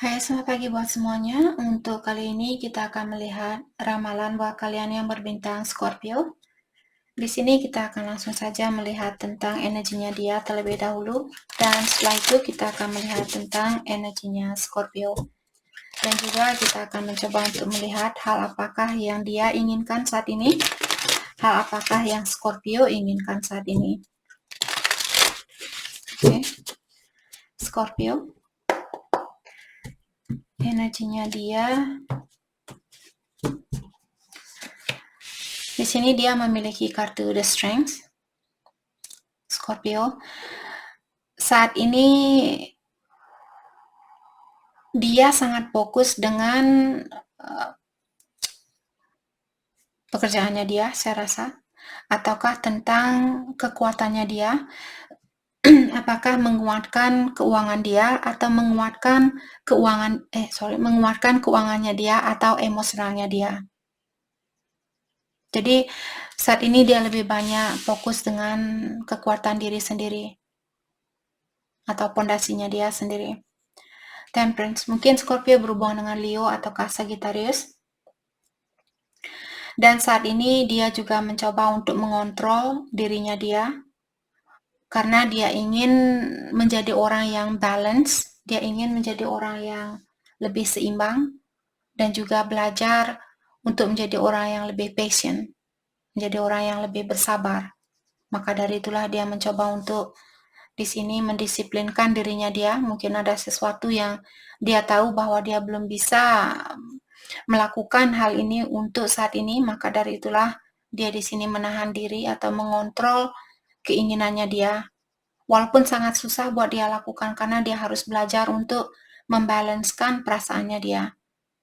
Hai, selamat pagi buat semuanya. Untuk kali ini kita akan melihat ramalan buat kalian yang berbintang Scorpio. Di sini kita akan langsung saja melihat tentang energinya dia terlebih dahulu, dan setelah itu kita akan melihat tentang energinya Scorpio. Dan juga kita akan mencoba untuk melihat hal apakah yang dia inginkan saat ini, hal apakah yang Scorpio inginkan saat ini. Oke, Scorpio. Energinya dia. Di sini dia memiliki kartu The Strength. Scorpio. Saat ini dia sangat fokus dengan pekerjaannya dia, saya rasa, ataukah tentang kekuatannya dia, apakah menguatkan keuangan dia atau menguatkan keuangannya dia atau emosionalnya dia. Jadi saat ini dia lebih banyak fokus dengan kekuatan diri sendiri atau pondasinya dia sendiri. Temperance, mungkin Scorpio berhubungan dengan Leo ataukah Sagittarius. Dan saat ini dia juga mencoba untuk mengontrol dirinya dia, karena dia ingin menjadi orang yang balance, dia ingin menjadi orang yang lebih seimbang, dan juga belajar untuk menjadi orang yang lebih patient, menjadi orang yang lebih bersabar. Maka dari itulah dia mencoba untuk di sini mendisiplinkan dirinya dia. Mungkin ada sesuatu yang dia tahu bahwa dia belum bisa melakukan hal ini untuk saat ini, maka dari itulah dia di sini menahan diri atau mengontrol keinginannya dia. Walaupun sangat susah buat dia lakukan karena dia harus belajar untuk membalanskan perasaannya dia.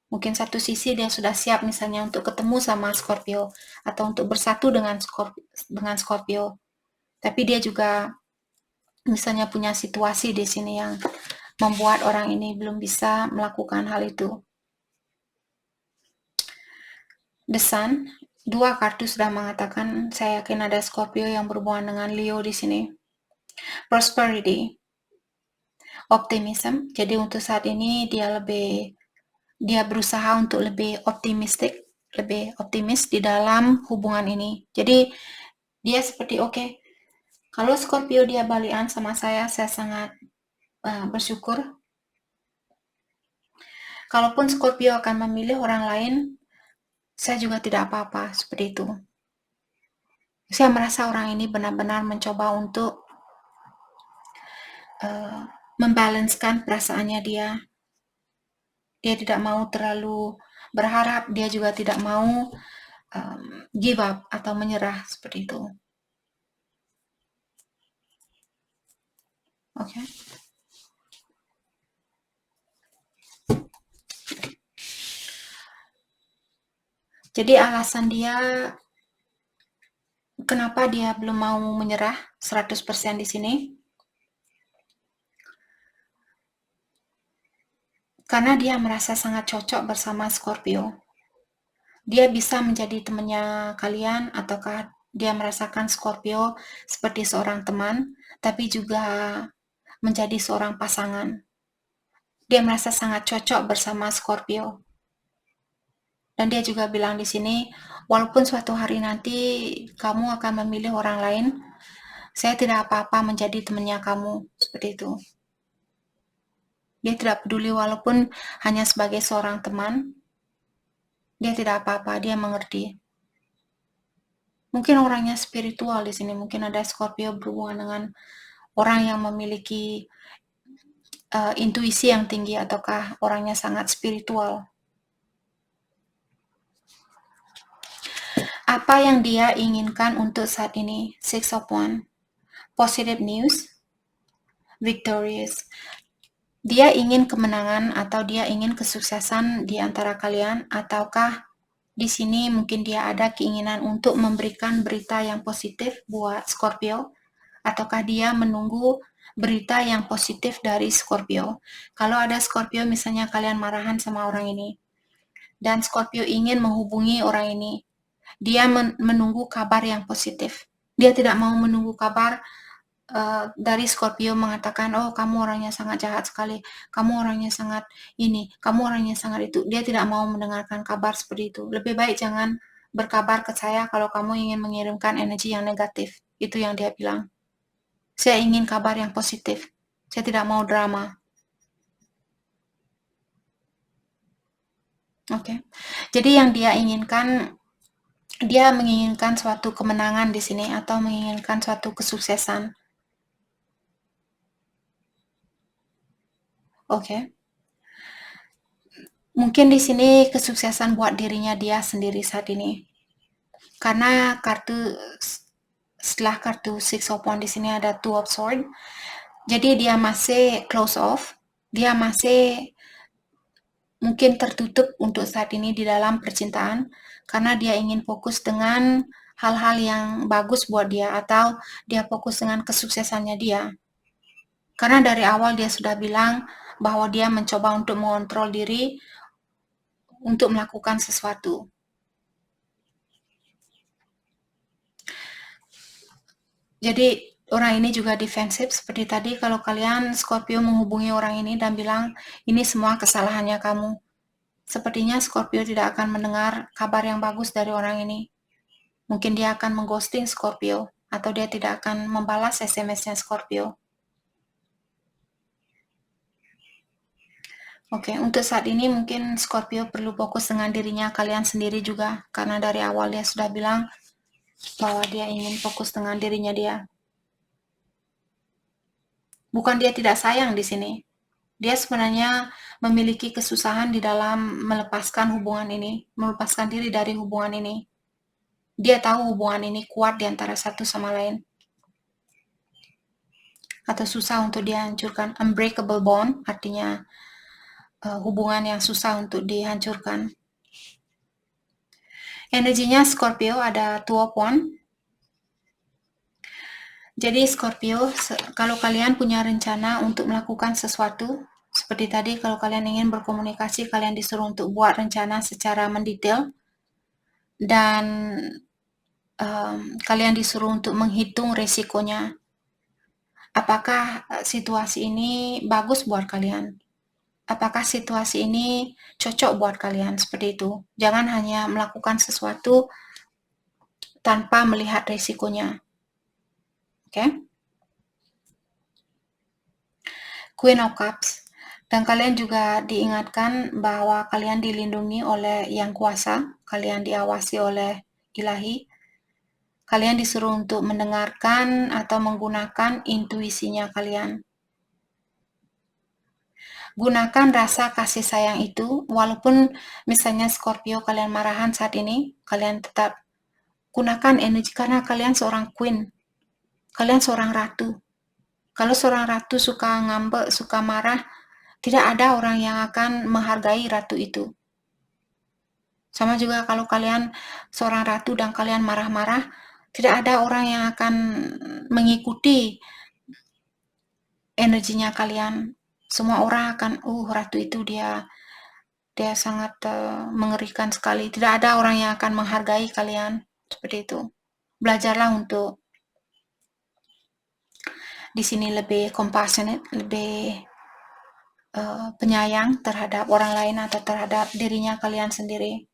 Mungkin satu sisi dia sudah siap misalnya untuk ketemu sama Scorpio atau untuk bersatu dengan Scorpio. Tapi dia juga misalnya punya situasi di sini yang membuat orang ini belum bisa melakukan hal itu. The Sun, dua kartu sudah mengatakan saya yakin ada Scorpio yang berhubungan dengan Leo di sini. Prosperity, optimism. Jadi untuk saat ini dia berusaha untuk lebih optimis di dalam hubungan ini. Jadi dia seperti oke, kalau Scorpio dia balikan sama saya sangat bersyukur. Kalaupun Scorpio akan memilih orang lain, saya juga tidak apa-apa, seperti itu. Saya merasa orang ini benar-benar mencoba untuk membalanskan perasaannya dia. Dia tidak mau terlalu berharap, dia juga tidak mau give up atau menyerah, seperti itu. Oke. Jadi alasan dia kenapa dia belum mau menyerah 100% di sini, karena dia merasa sangat cocok bersama Scorpio. Dia bisa menjadi temannya kalian, ataukah dia merasakan Scorpio seperti seorang teman, tapi juga menjadi seorang pasangan. Dia merasa sangat cocok bersama Scorpio. Dan dia juga bilang di sini, walaupun suatu hari nanti kamu akan memilih orang lain, saya tidak apa-apa menjadi temannya kamu, seperti itu. Dia tidak peduli walaupun hanya sebagai seorang teman, dia tidak apa-apa, dia mengerti. Mungkin orangnya spiritual di sini, mungkin ada Scorpio berhubungan dengan orang yang memiliki intuisi yang tinggi, ataukah orangnya sangat spiritual. Apa yang dia inginkan untuk saat ini? Six of Wands, positive news, victorious. Dia ingin kemenangan atau dia ingin kesuksesan di antara kalian, ataukah di sini mungkin dia ada keinginan untuk memberikan berita yang positif buat Scorpio, ataukah dia menunggu berita yang positif dari Scorpio. Kalau ada Scorpio misalnya kalian marahan sama orang ini, dan Scorpio ingin menghubungi orang ini, dia menunggu kabar yang positif. Dia tidak mau menunggu kabar dari Scorpio mengatakan, "Oh, kamu orangnya sangat jahat sekali, kamu orangnya sangat ini, kamu orangnya sangat itu." Dia tidak mau mendengarkan kabar seperti itu. Lebih baik jangan berkabar ke saya kalau kamu ingin mengirimkan energi yang negatif. Itu yang dia bilang. Saya ingin kabar yang positif. Saya tidak mau drama. Oke. Jadi yang dia inginkan, dia menginginkan suatu kemenangan di sini atau menginginkan suatu kesuksesan. Oke. Mungkin di sini kesuksesan buat dirinya dia sendiri saat ini. Karena setelah kartu Six of Wands di sini ada Two of Swords. Jadi dia masih close off. Dia masih mungkin tertutup untuk saat ini di dalam percintaan karena dia ingin fokus dengan hal-hal yang bagus buat dia atau dia fokus dengan kesuksesannya dia. Karena dari awal dia sudah bilang bahwa dia mencoba untuk mengontrol diri untuk melakukan sesuatu. Jadi orang ini juga defensif seperti tadi kalau kalian Scorpio menghubungi orang ini dan bilang ini semua kesalahannya kamu. Sepertinya Scorpio tidak akan mendengar kabar yang bagus dari orang ini. Mungkin dia akan mengghosting Scorpio atau dia tidak akan membalas SMS-nya Scorpio. Oke, untuk saat ini mungkin Scorpio perlu fokus dengan dirinya kalian sendiri juga karena dari awal dia sudah bilang bahwa dia ingin fokus dengan dirinya dia. Bukan dia tidak sayang di sini. Dia sebenarnya memiliki kesusahan di dalam melepaskan hubungan ini, melepaskan diri dari hubungan ini. Dia tahu hubungan ini kuat di antara satu sama lain. Atau susah untuk dihancurkan. Unbreakable bond artinya hubungan yang susah untuk dihancurkan. Energinya Scorpio ada Two of Wands. Jadi Scorpio, kalau kalian punya rencana untuk melakukan sesuatu, seperti tadi kalau kalian ingin berkomunikasi, kalian disuruh untuk buat rencana secara mendetail, dan kalian disuruh untuk menghitung resikonya. Apakah situasi ini bagus buat kalian? Apakah situasi ini cocok buat kalian? Seperti itu. Jangan hanya melakukan sesuatu tanpa melihat resikonya. Oke? Queen of Cups. Dan kalian juga diingatkan bahwa kalian dilindungi oleh Yang Kuasa, kalian diawasi oleh Ilahi. Kalian disuruh untuk mendengarkan atau menggunakan intuisinya kalian. Gunakan rasa kasih sayang itu, walaupun misalnya Scorpio kalian marahan saat ini, kalian tetap gunakan energi karena kalian seorang queen. Kalian seorang ratu. Kalau seorang ratu suka ngambek, suka marah, tidak ada orang yang akan menghargai ratu itu. Sama juga kalau kalian seorang ratu dan kalian marah-marah, tidak ada orang yang akan mengikuti energinya kalian. Semua orang akan, ratu itu dia sangat mengerikan sekali. Tidak ada orang yang akan menghargai kalian seperti itu. Belajarlah untuk di sini lebih compassionate, lebih penyayang terhadap orang lain atau terhadap dirinya kalian sendiri.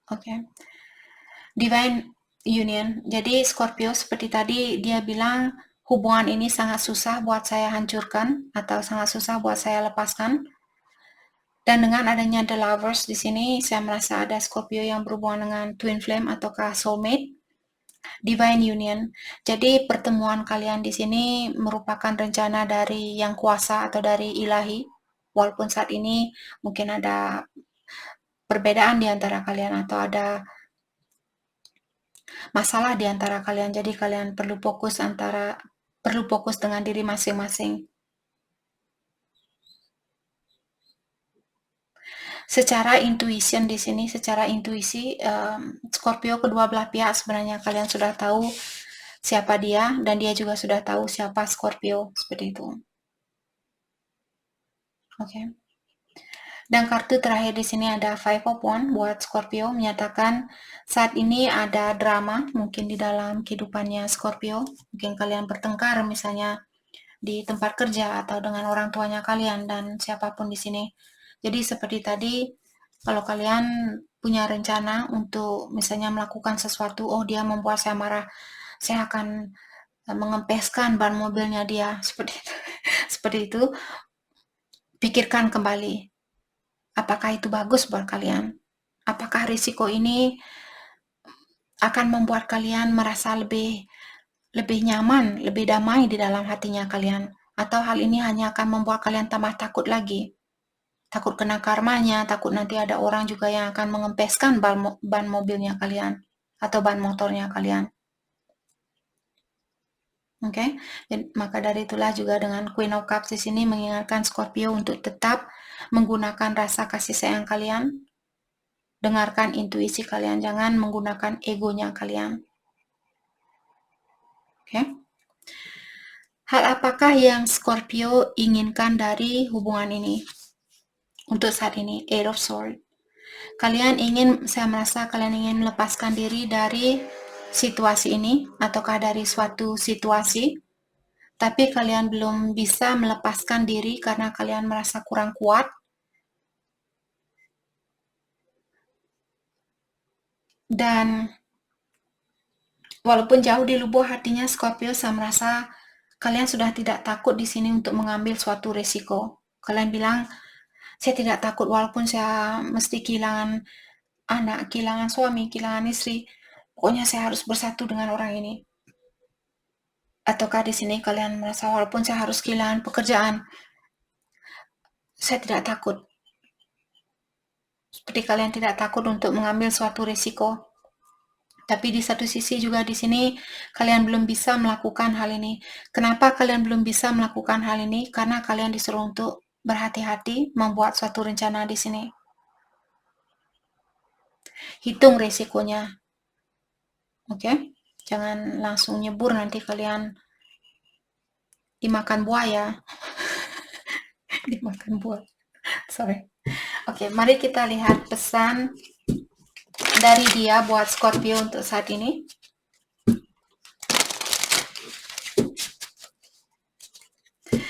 Oke. Divine Union. Jadi Scorpio seperti tadi dia bilang hubungan ini sangat susah buat saya hancurkan atau sangat susah buat saya lepaskan. Dan dengan adanya The Lovers di sini, saya merasa ada Scorpio yang berhubungan dengan Twin Flame ataukah Soulmate. Divine Union. Jadi pertemuan kalian di sini merupakan rencana dari Yang Kuasa atau dari Ilahi. Walaupun saat ini mungkin ada perbedaan di antara kalian atau ada masalah di antara kalian. Jadi kalian perlu fokus dengan diri masing-masing. Secara intuition di sini, secara intuisi Scorpio kedua belah pihak sebenarnya kalian sudah tahu siapa dia dan dia juga sudah tahu siapa Scorpio seperti itu. Oke. Dan kartu terakhir di sini ada Five of Wands buat Scorpio, menyatakan saat ini ada drama mungkin di dalam kehidupannya Scorpio. Mungkin kalian bertengkar misalnya di tempat kerja atau dengan orang tuanya kalian dan siapapun di sini. Jadi seperti tadi, kalau kalian punya rencana untuk misalnya melakukan sesuatu, oh dia membuat saya marah, saya akan mengempeskan ban mobilnya dia, seperti itu. Seperti itu, pikirkan kembali, apakah itu bagus buat kalian? Apakah risiko ini akan membuat kalian merasa lebih nyaman, lebih damai di dalam hatinya kalian? Atau hal ini hanya akan membuat kalian tambah takut lagi? Takut kena karmanya, takut nanti ada orang juga yang akan mengempeskan ban mobilnya kalian atau ban motornya kalian. Oke, maka dari itulah juga dengan Queen of Cups di sini mengingatkan Scorpio untuk tetap menggunakan rasa kasih sayang kalian, dengarkan intuisi kalian, jangan menggunakan egonya kalian. Oke. Hal apakah yang Scorpio inginkan dari hubungan ini? Untuk saat ini, Eight of Swords. Saya merasa kalian ingin melepaskan diri dari situasi ini, ataukah dari suatu situasi, tapi kalian belum bisa melepaskan diri karena kalian merasa kurang kuat. Dan walaupun jauh di lubuk hatinya Scorpio, saya merasa kalian sudah tidak takut di sini untuk mengambil suatu resiko. Kalian bilang, saya tidak takut walaupun saya mesti kehilangan anak, kehilangan suami, kehilangan istri. Pokoknya saya harus bersatu dengan orang ini. Ataukah di sini kalian merasa walaupun saya harus kehilangan pekerjaan, saya tidak takut. Seperti kalian tidak takut untuk mengambil suatu risiko. Tapi di satu sisi juga di sini kalian belum bisa melakukan hal ini. Kenapa kalian belum bisa melakukan hal ini? Karena kalian disuruh untuk berhati-hati membuat suatu rencana di sini. Hitung risikonya. Oke? Jangan langsung nyebur nanti kalian dimakan buaya. Dimakan buaya. Sorry. Oke, mari kita lihat pesan dari dia buat Scorpio untuk saat ini.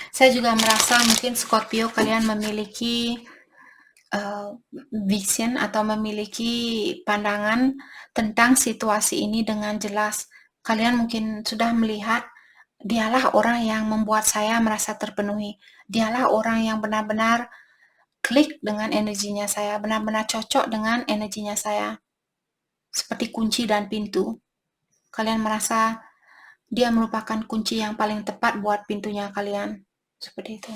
Saya juga merasa mungkin Scorpio kalian memiliki vision atau memiliki pandangan tentang situasi ini dengan jelas. Kalian mungkin sudah melihat, dialah orang yang membuat saya merasa terpenuhi. Dialah orang yang benar-benar klik dengan energinya saya, benar-benar cocok dengan energinya saya. Seperti kunci dan pintu. Kalian merasa dia merupakan kunci yang paling tepat buat pintunya kalian. Seperti itu.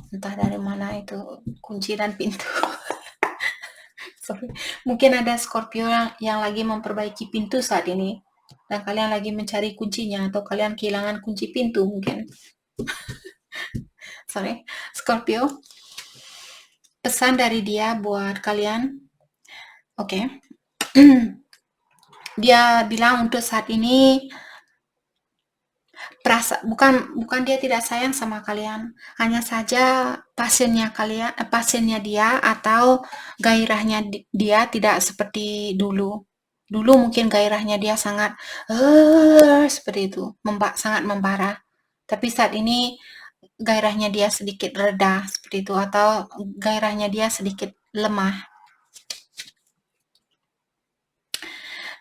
Entah dari mana itu kunci dan pintu. Sorry. Mungkin ada Scorpio yang lagi memperbaiki pintu saat ini. Dan kalian lagi mencari kuncinya. Atau kalian kehilangan kunci pintu mungkin. Sorry. Scorpio. Pesan dari dia buat kalian. Oke. Dia bilang untuk saat ini bukan dia tidak sayang sama kalian, hanya saja pasiennya dia atau gairahnya dia tidak seperti dulu. Dulu mungkin gairahnya dia sangat seperti itu, sangat membara. Tapi saat ini gairahnya dia sedikit reda seperti itu, atau gairahnya dia sedikit lemah.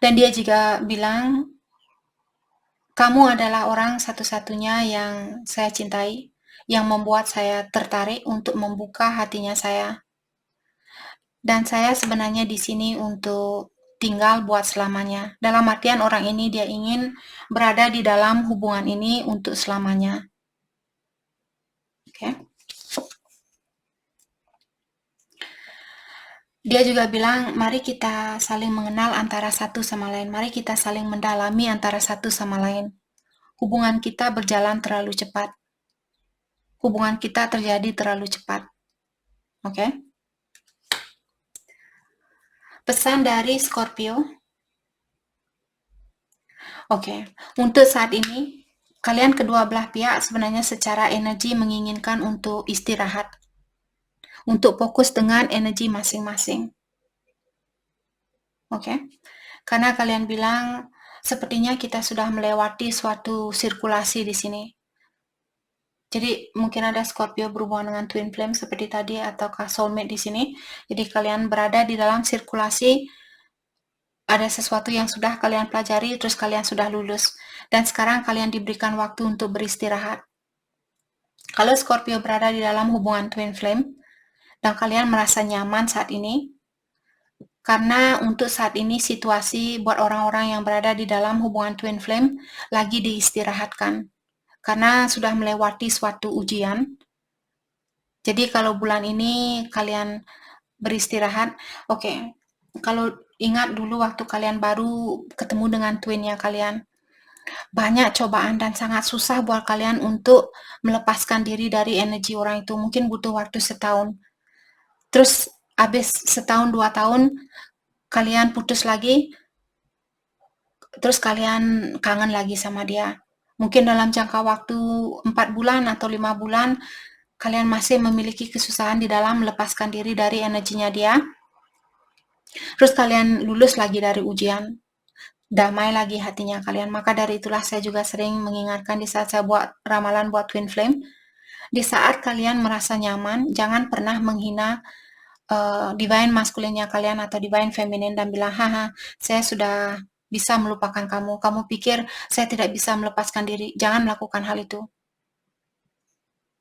Dan dia juga bilang, kamu adalah orang satu-satunya yang saya cintai, yang membuat saya tertarik untuk membuka hatinya saya. Dan saya sebenarnya di sini untuk tinggal buat selamanya. Dalam artian orang ini dia ingin berada di dalam hubungan ini untuk selamanya. Oke. Dia juga bilang, mari kita saling mengenal antara satu sama lain. Mari kita saling mendalami antara satu sama lain. Hubungan kita berjalan terlalu cepat. Hubungan kita terjadi terlalu cepat. Oke. Pesan dari Scorpio. Oke. Untuk saat ini, kalian kedua belah pihak sebenarnya secara energi menginginkan untuk istirahat. untuk fokus dengan energi masing-masing. Oke? Karena kalian bilang sepertinya kita sudah melewati suatu sirkulasi di sini. Jadi mungkin ada Scorpio berhubungan dengan twin flame seperti tadi ataukah soulmate di sini. Jadi kalian berada di dalam sirkulasi, ada sesuatu yang sudah kalian pelajari terus kalian sudah lulus dan sekarang kalian diberikan waktu untuk beristirahat. Kalau Scorpio berada di dalam hubungan twin flame dan kalian merasa nyaman saat ini, karena untuk saat ini situasi buat orang-orang yang berada di dalam hubungan twin flame lagi diistirahatkan. Karena sudah melewati suatu ujian. Jadi kalau bulan ini kalian beristirahat, oke. Kalau ingat dulu waktu kalian baru ketemu dengan twinnya kalian, banyak cobaan dan sangat susah buat kalian untuk melepaskan diri dari energi orang itu. Mungkin butuh waktu setahun. Terus habis setahun 2 tahun kalian putus lagi, terus kalian kangen lagi sama dia. Mungkin dalam jangka waktu 4 bulan atau 5 bulan kalian masih memiliki kesusahan di dalam melepaskan diri dari energinya dia. Terus kalian lulus lagi dari ujian, damai lagi hatinya kalian. Maka dari itulah saya juga sering mengingatkan di saat saya buat ramalan buat twin flame, di saat kalian merasa nyaman, jangan pernah menghina divine maskulinnya kalian atau divine feminin dan bilang, haha, saya sudah bisa melupakan kamu. Kamu pikir saya tidak bisa melepaskan diri. Jangan melakukan hal itu.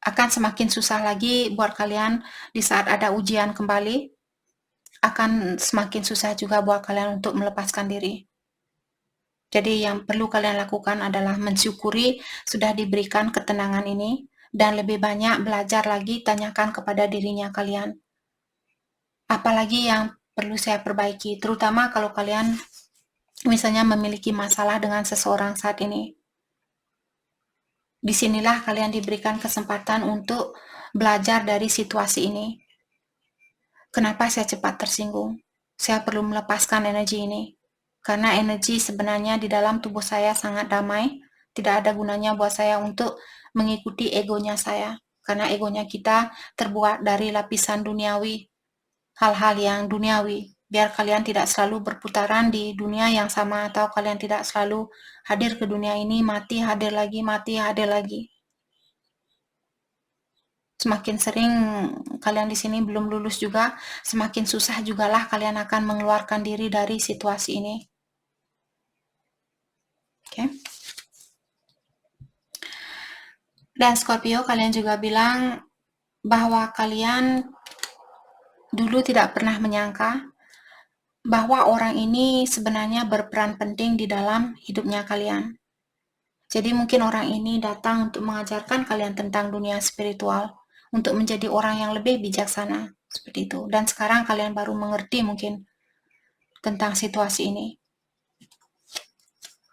Akan semakin susah lagi buat kalian di saat ada ujian kembali. Akan semakin susah juga buat kalian untuk melepaskan diri. Jadi yang perlu kalian lakukan adalah mensyukuri sudah diberikan ketenangan ini dan lebih banyak belajar lagi, tanyakan kepada dirinya kalian. Apalagi yang perlu saya perbaiki, terutama kalau kalian misalnya memiliki masalah dengan seseorang saat ini. Disinilah kalian diberikan kesempatan untuk belajar dari situasi ini. Kenapa saya cepat tersinggung? Saya perlu melepaskan energi ini. Karena energi sebenarnya di dalam tubuh saya sangat damai. Tidak ada gunanya buat saya untuk mengikuti egonya saya. Karena egonya kita terbuat dari lapisan duniawi. Hal-hal yang duniawi. Biar kalian tidak selalu berputaran di dunia yang sama atau kalian tidak selalu hadir ke dunia ini, mati, hadir lagi, mati, hadir lagi. Semakin sering kalian di sini belum lulus juga, semakin susah jugalah kalian akan mengeluarkan diri dari situasi ini. Oke. Dan Scorpio, kalian juga bilang bahwa kalian dulu tidak pernah menyangka bahwa orang ini sebenarnya berperan penting di dalam hidupnya kalian. Jadi mungkin orang ini datang untuk mengajarkan kalian tentang dunia spiritual, untuk menjadi orang yang lebih bijaksana, seperti itu. Dan sekarang kalian baru mengerti mungkin tentang situasi ini.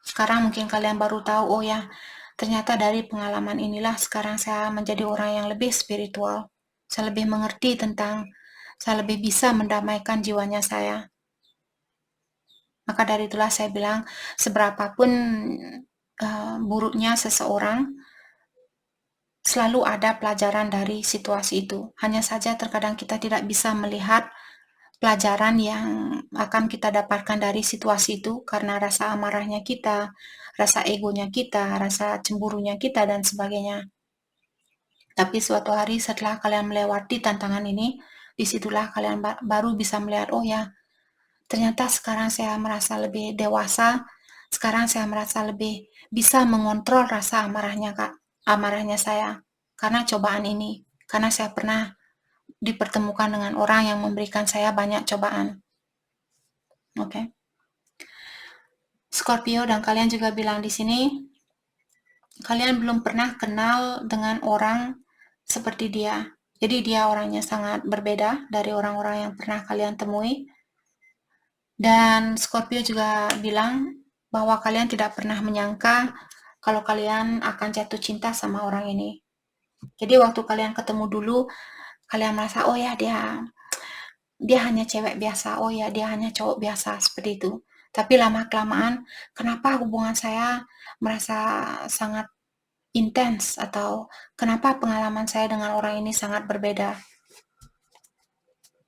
Sekarang mungkin kalian baru tahu, oh ya, ternyata dari pengalaman inilah sekarang saya menjadi orang yang lebih spiritual. Saya lebih mengerti tentang, saya lebih bisa mendamaikan jiwanya saya. Maka dari itulah saya bilang, seberapapun buruknya seseorang, selalu ada pelajaran dari situasi itu. Hanya saja terkadang kita tidak bisa melihat pelajaran yang akan kita dapatkan dari situasi itu karena rasa amarahnya kita, rasa egonya kita, rasa cemburunya kita, dan sebagainya. Tapi suatu hari setelah kalian melewati tantangan ini, disitulah kalian baru bisa melihat, oh ya, ternyata sekarang saya merasa lebih dewasa, sekarang saya merasa lebih bisa mengontrol rasa amarahnya saya. Karena cobaan ini, karena saya pernah dipertemukan dengan orang yang memberikan saya banyak cobaan. Oke. Scorpio, dan kalian juga bilang di sini, kalian belum pernah kenal dengan orang seperti dia. Jadi dia orangnya sangat berbeda dari orang-orang yang pernah kalian temui. Dan Scorpio juga bilang bahwa kalian tidak pernah menyangka kalau kalian akan jatuh cinta sama orang ini. Jadi waktu kalian ketemu dulu, kalian merasa, oh ya dia hanya cewek biasa, oh ya dia hanya cowok biasa, seperti itu. Tapi lama-kelamaan, kenapa hubungan saya merasa sangat intens, atau kenapa pengalaman saya dengan orang ini sangat berbeda.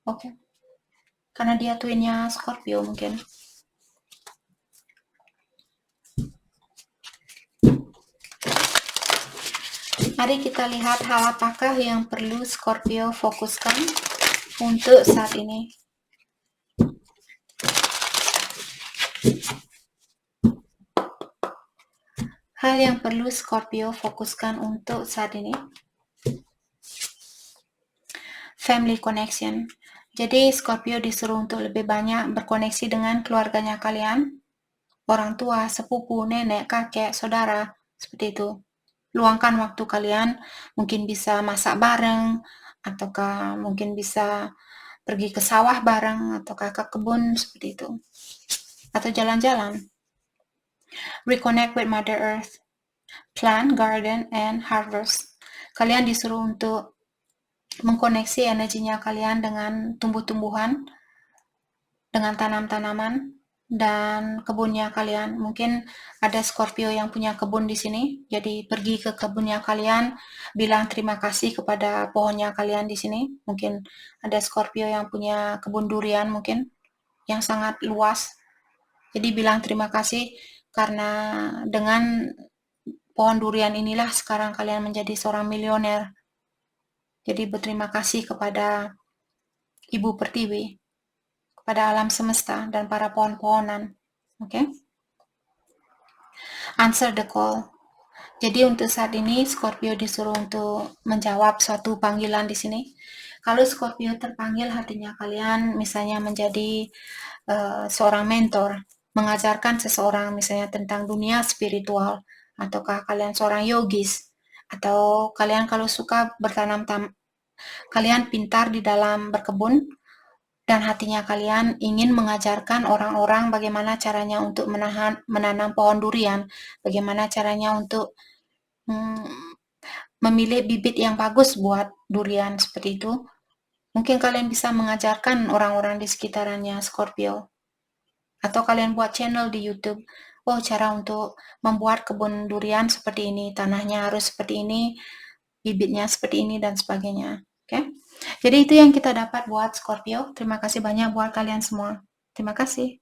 Oke. Karena dia twinnya Scorpio mungkin. Mari kita lihat hal apakah yang perlu Scorpio fokuskan untuk saat ini. Hal yang perlu Scorpio fokuskan untuk saat ini. Family connection. Jadi Scorpio disuruh untuk lebih banyak berkoneksi dengan keluarganya kalian, orang tua, sepupu, nenek, kakek, saudara, seperti itu. Luangkan waktu kalian, mungkin bisa masak bareng, ataukah mungkin bisa pergi ke sawah bareng, ataukah ke kebun, seperti itu. Atau jalan-jalan. Reconnect with Mother Earth. Plant, garden, and harvest. Kalian disuruh untuk mengkoneksi energinya kalian dengan tumbuh-tumbuhan, dengan tanam-tanaman, dan kebunnya kalian. Mungkin ada Scorpio yang punya kebun di sini, jadi pergi ke kebunnya kalian, bilang terima kasih kepada pohonnya kalian di sini. Mungkin ada Scorpio yang punya kebun durian mungkin, yang sangat luas. Jadi bilang terima kasih karena dengan pohon durian inilah sekarang kalian menjadi seorang milioner. Jadi berterima kasih kepada Ibu Pertiwi, kepada alam semesta dan para pohon-pohonan. Oke? Answer the call. Jadi untuk saat ini Scorpio disuruh untuk menjawab suatu panggilan di sini. Kalau Scorpio terpanggil hatinya kalian misalnya menjadi seorang mentor, mengajarkan seseorang misalnya tentang dunia spiritual, ataukah kalian seorang yogis, atau kalian kalau suka kalian pintar di dalam berkebun, dan hatinya kalian ingin mengajarkan orang-orang bagaimana caranya untuk menanam pohon durian, bagaimana caranya untuk memilih bibit yang bagus buat durian seperti itu. Mungkin kalian bisa mengajarkan orang-orang di sekitarannya Scorpio. Atau kalian buat channel di YouTube. Oh, cara untuk membuat kebun durian seperti ini, tanahnya harus seperti ini, bibitnya seperti ini, dan sebagainya. Oke? Jadi itu yang kita dapat buat Scorpio. Terima kasih banyak buat kalian semua. Terima kasih.